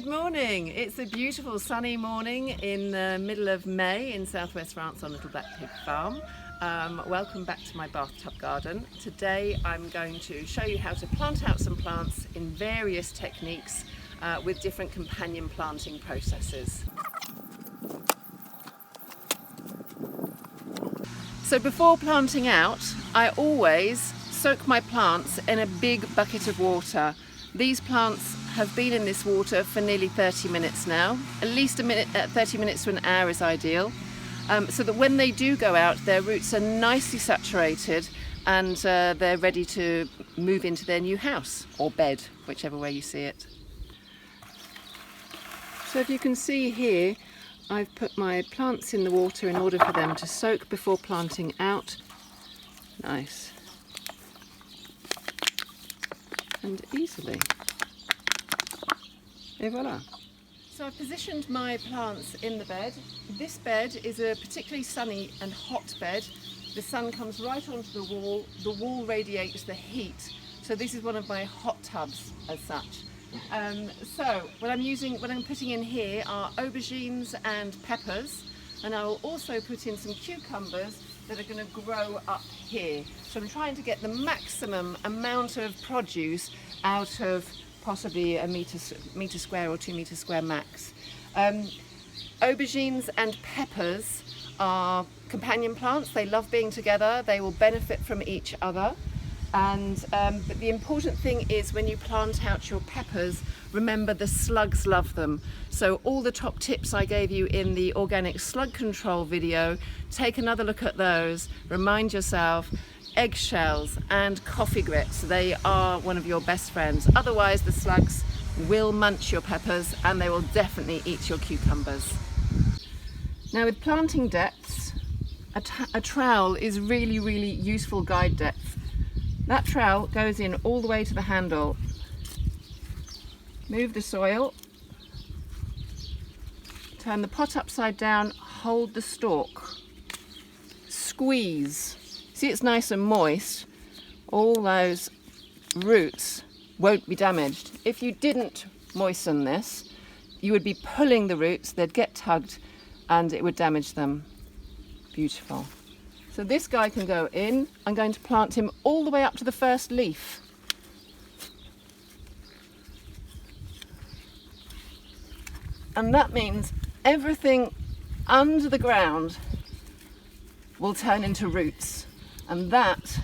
Good morning. It's a beautiful sunny morning in the middle of May in southwest France on Little Black Pig Farm. Welcome back to my bathtub garden. Today I'm going to show you how to plant out some plants in various techniques with different companion planting processes. So before planting out, I always soak my plants in a big bucket of water. These plants have been in this water for nearly 30 minutes now. At least 30 minutes to an hour is ideal, so that when they do go out, their roots are nicely saturated and they're ready to move into their new house or bed, whichever way you see it. So if you can see here, I've put my plants in the water in order for them to soak before planting out. Nice and easily. Et voila. So I've positioned my plants in the bed. This bed is a particularly sunny and hot bed. The sun comes right onto the wall radiates the heat. So this is one of my hot tubs as such. So what I'm putting in here are aubergines and peppers, and I will also put in some cucumbers that are going to grow up here. So I'm trying to get the maximum amount of produce out of possibly a metre square or 2 metre square max. Aubergines and peppers are companion plants. They love being together. They will benefit from each other. And but the important thing is when you plant out your peppers, remember the slugs love them. So all the top tips I gave you in the organic slug control video, take another look at those. Remind yourself, eggshells and coffee grits, they are one of your best friends. Otherwise the slugs will munch your peppers and they will definitely eat your cucumbers. Now with planting depths, a trowel is really useful guide depth. That trowel goes in all the way to the handle. Move the soil, turn the pot upside down, hold the stalk, squeeze. See, it's nice and moist. All those roots won't be damaged. If you didn't moisten this, you would be pulling the roots, they'd get tugged and it would damage them. Beautiful. So this guy can go in. I'm going to plant him all the way up to the first leaf. And that means everything under the ground will turn into roots. And that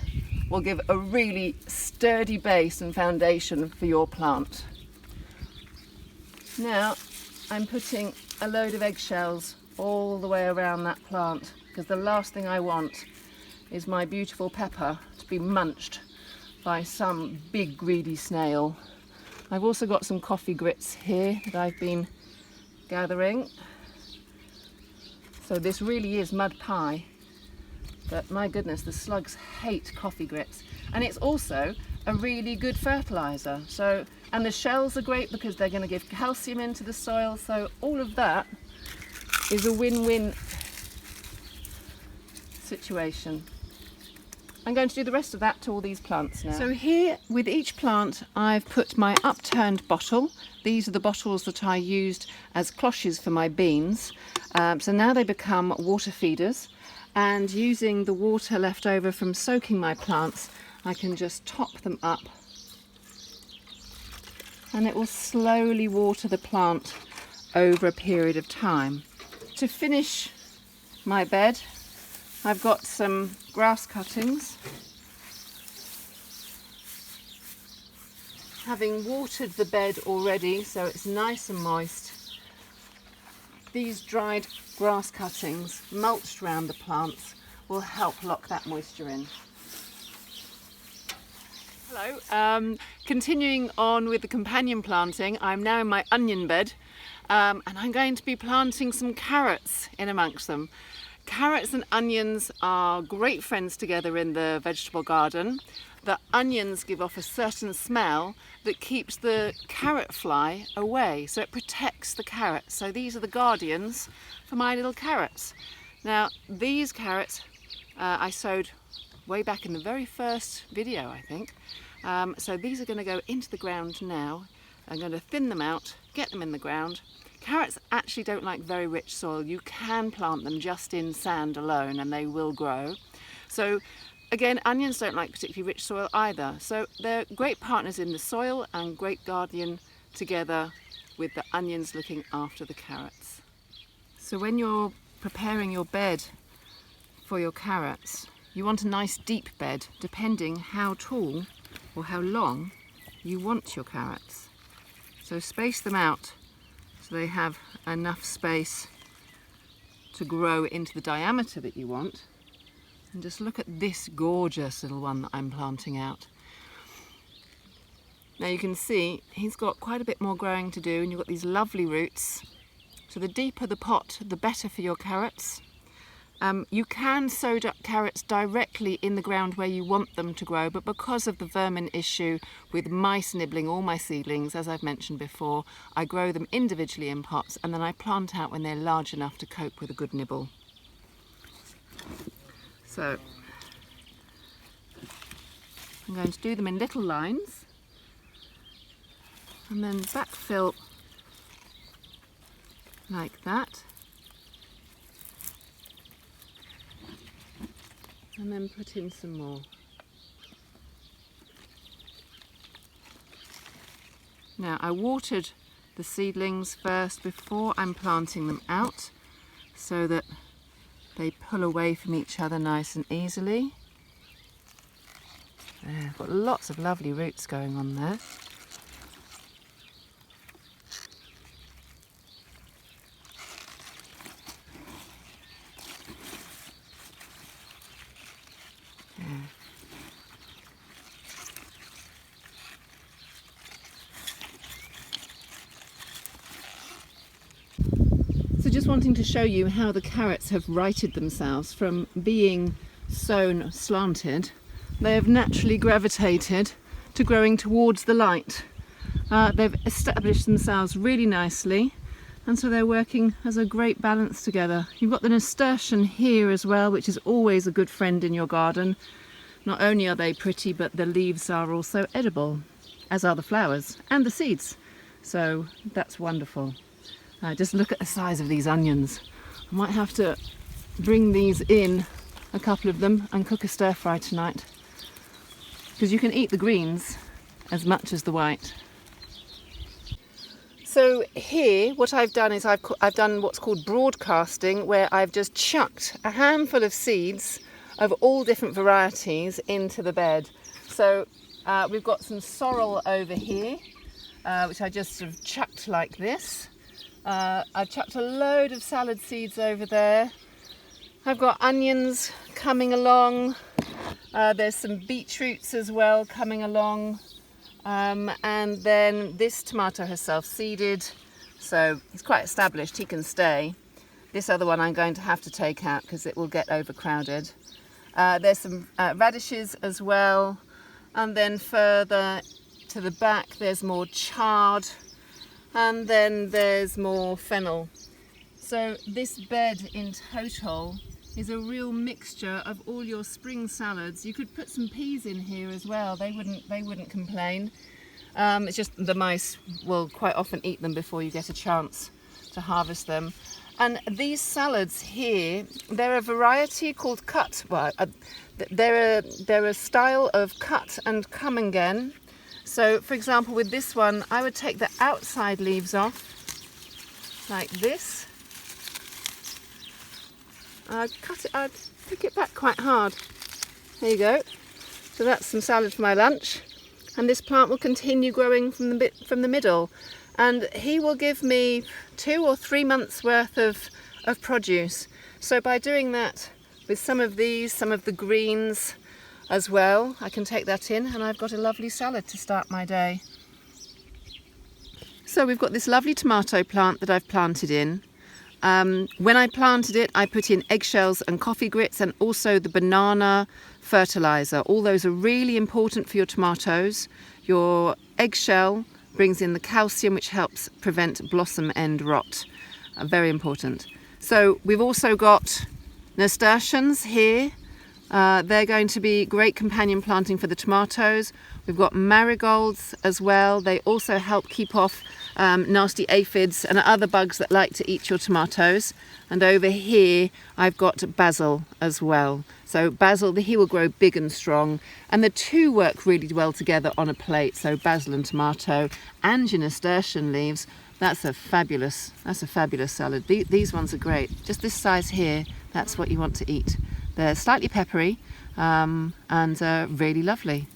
will give a really sturdy base and foundation for your plant. Now I'm putting a load of eggshells all the way around that plant, because the last thing I want is my beautiful pepper to be munched by some big greedy snail. I've also got some coffee grits here that I've been gathering. So this really is mud pie. But my goodness, the slugs hate coffee grits. And it's also a really good fertilizer. So, and the shells are great because they're going to give calcium into the soil. So all of that is a win-win situation. I'm going to do the rest of that to all these plants now. So here with each plant I've put my upturned bottle. These are the bottles that I used as cloches for my beans. So now they become water feeders. And using the water left over from soaking my plants, I can just top them up and it will slowly water the plant over a period of time. To finish my bed, I've got some grass cuttings. Having watered the bed already so it's nice and moist, these dried grass cuttings mulched around the plants will help lock that moisture in. Hello, continuing on with the companion planting, I'm now in my onion bed and I'm going to be planting some carrots in amongst them. Carrots and onions are great friends together in the vegetable garden. The onions give off a certain smell that keeps the carrot fly away, so it protects the carrots. So these are the guardians for my little carrots. Now these carrots I sowed way back in the very first video, I think. So these are going to go into the ground now. I'm going to thin them out, get them in the ground. Carrots actually don't like very rich soil. You can plant them just in sand alone and they will grow. So again, onions don't like particularly rich soil either. So they're great partners in the soil and great guardian together with the onions looking after the carrots. So when you're preparing your bed for your carrots, you want a nice deep bed depending how tall or how long you want your carrots. So space them out so they have enough space to grow into the diameter that you want. And just look at this gorgeous little one that I'm planting out. Now you can see he's got quite a bit more growing to do, and you've got these lovely roots. So the deeper the pot, the better for your carrots. You can sow carrots directly in the ground where you want them to grow, but because of the vermin issue with mice nibbling all my seedlings, as I've mentioned before, I grow them individually in pots and then I plant out when they're large enough to cope with a good nibble. So I'm going to do them in little lines and then backfill like that. And then put in some more. Now I watered the seedlings first before I'm planting them out so that they pull away from each other nice and easily. I've got lots of lovely roots going on there. So just wanting to show you how the carrots have righted themselves from being sown slanted. They have naturally gravitated to growing towards the light. They've established themselves really nicely, and so they're working as a great balance together. You've got the nasturtium here as well, which is always a good friend in your garden. Not only are they pretty, but the leaves are also edible, as are the flowers and the seeds. So that's wonderful. Just look at the size of these onions. I might have to bring these in, a couple of them, and cook a stir fry tonight. Because you can eat the greens as much as the white. So here, what I've done is I've done what's called broadcasting, where I've just chucked a handful of seeds of all different varieties into the bed. So we've got some sorrel over here, which I just sort of chucked like this. I've chucked a load of salad seeds over there. I've got onions coming along. There's some beetroots as well coming along. And then this tomato has self-seeded, so he's quite established, he can stay. This other one I'm going to have to take out because it will get overcrowded. There's some radishes as well. And then further to the back there's more chard. And then there's more fennel. So this bed in total is a real mixture of all your spring salads. You could put some peas in here as well. They wouldn't complain. It's just the mice will quite often eat them before you get a chance to harvest them. And these salads here, they're a variety called cut. Well, they're a style of cut and come again. So, for example, with this one, I would take the outside leaves off, like this. I'd pick it back quite hard. There you go. So that's some salad for my lunch. And this plant will continue growing from the middle. And he will give me 2 or 3 months worth of produce. So by doing that with some of these, some of the greens, as well, I can take that in and I've got a lovely salad to start my day. So we've got this lovely tomato plant that I've planted in. When I planted it, I put in eggshells and coffee grits and also the banana fertilizer. All those are really important for your tomatoes. Your eggshell brings in the calcium, which helps prevent blossom end rot. Very important. So we've also got nasturtiums here. They're going to be great companion planting for the tomatoes. We've got marigolds as well. They also help keep off nasty aphids and other bugs that like to eat your tomatoes. And over here I've got basil as well. So basil, he will grow big and strong, and the two work really well together on a plate. So basil and tomato and your nasturtium leaves. That's a fabulous salad. These ones are great. Just this size here, that's what you want to eat. They're slightly peppery and really lovely.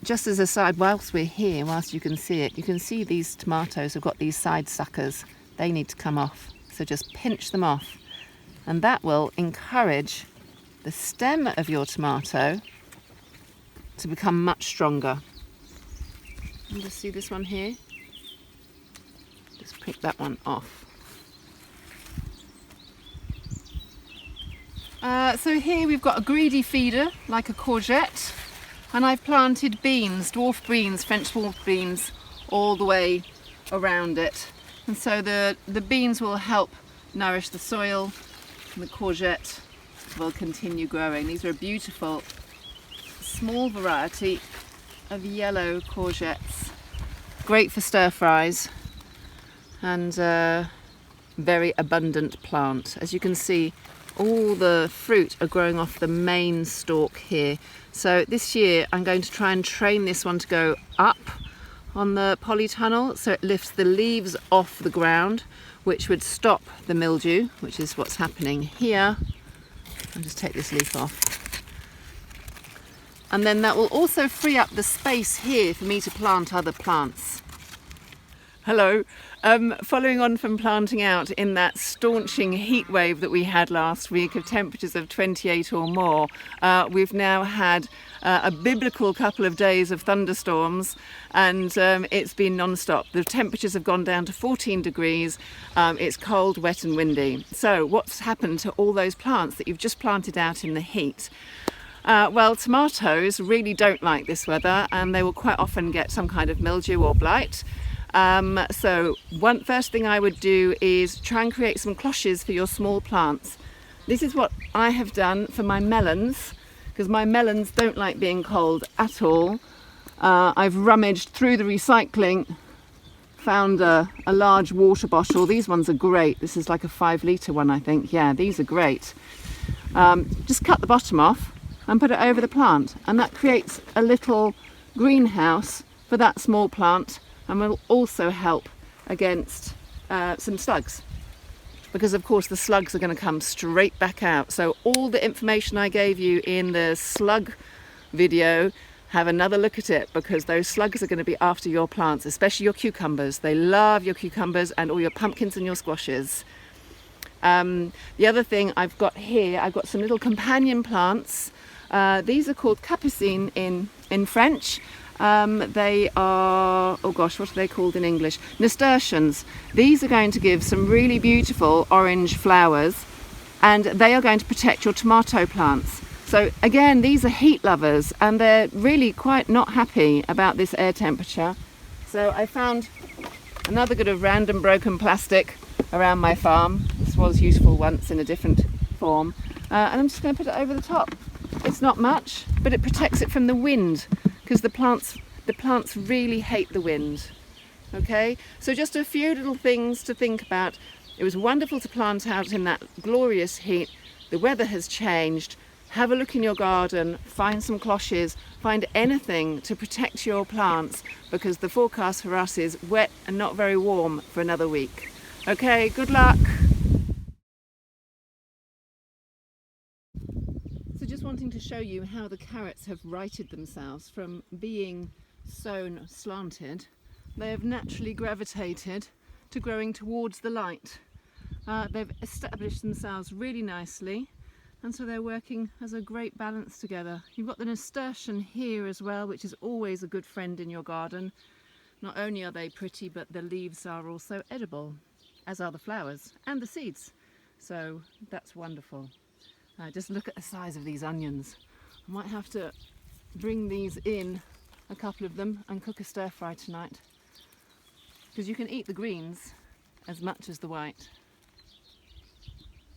Just as a side, whilst we're here, whilst you can see it, you can see these tomatoes have got these side suckers. They need to come off. So just pinch them off, and that will encourage the stem of your tomato to become much stronger. And just see this one here. Just pick that one off. So here we've got a greedy feeder, like a courgette, and I've planted beans, dwarf beans, French dwarf beans, all the way around it. And so the beans will help nourish the soil, and the courgette will continue growing. These are a beautiful, small variety of yellow courgettes. Great for stir fries, and very abundant plant. As you can see, all the fruit are growing off the main stalk here. So this year I'm going to try and train this one to go up on the polytunnel, so it lifts the leaves off the ground, which would stop the mildew, which is what's happening here. I'll just take this leaf off. And then that will also free up the space here for me to plant other plants. Hello. Following on from planting out in that staunching heat wave that we had last week of temperatures of 28 or more, we've now had a biblical couple of days of thunderstorms, and it's been non-stop. The temperatures have gone down to 14 degrees. It's cold, wet and windy. So what's happened to all those plants that you've just planted out in the heat? Well, tomatoes really don't like this weather, and they will quite often get some kind of mildew or blight. So first thing I would do is try and create some cloches for your small plants. This is what I have done for my melons, because my melons don't like being cold at all. I've rummaged through the recycling, found a large water bottle. These ones are great. This is like a 5-litre one, I think. Yeah, these are great. Just cut the bottom off and put it over the plant, and that creates a little greenhouse for that small plant, and will also help against some slugs, because of course the slugs are going to come straight back out. So all the information I gave you in the slug video, have another look at it, because those slugs are going to be after your plants, especially your cucumbers. They love your cucumbers and all your pumpkins and your squashes. The other thing I've got here, I've got some little companion plants. These are called capucines in French. They are, oh gosh, what are they called in English? Nasturtiums. These are going to give some really beautiful orange flowers, and they are going to protect your tomato plants. So again, these are heat lovers, and they're really quite not happy about this air temperature. So I found another bit of random broken plastic around my farm. This was useful once in a different form, and I'm just going to put it over the top. It's not much, but it protects it from the wind, because the plants really hate the wind. Okay, so just a few little things to think about. It was wonderful to plant out in that glorious heat. The weather has changed. Have a look in your garden, find some cloches, find anything to protect your plants, because the forecast for us is wet and not very warm for another week. Okay, good luck. So just wanting to show you how the carrots have righted themselves from being sown slanted. They have naturally gravitated to growing towards the light. They've established themselves really nicely, and so they're working as a great balance together. You've got the nasturtium here as well, which is always a good friend in your garden. Not only are they pretty, but the leaves are also edible, as are the flowers and the seeds. So that's wonderful. Just look at the size of these onions. I might have to bring these in, a couple of them, and cook a stir fry tonight, because you can eat the greens as much as the white.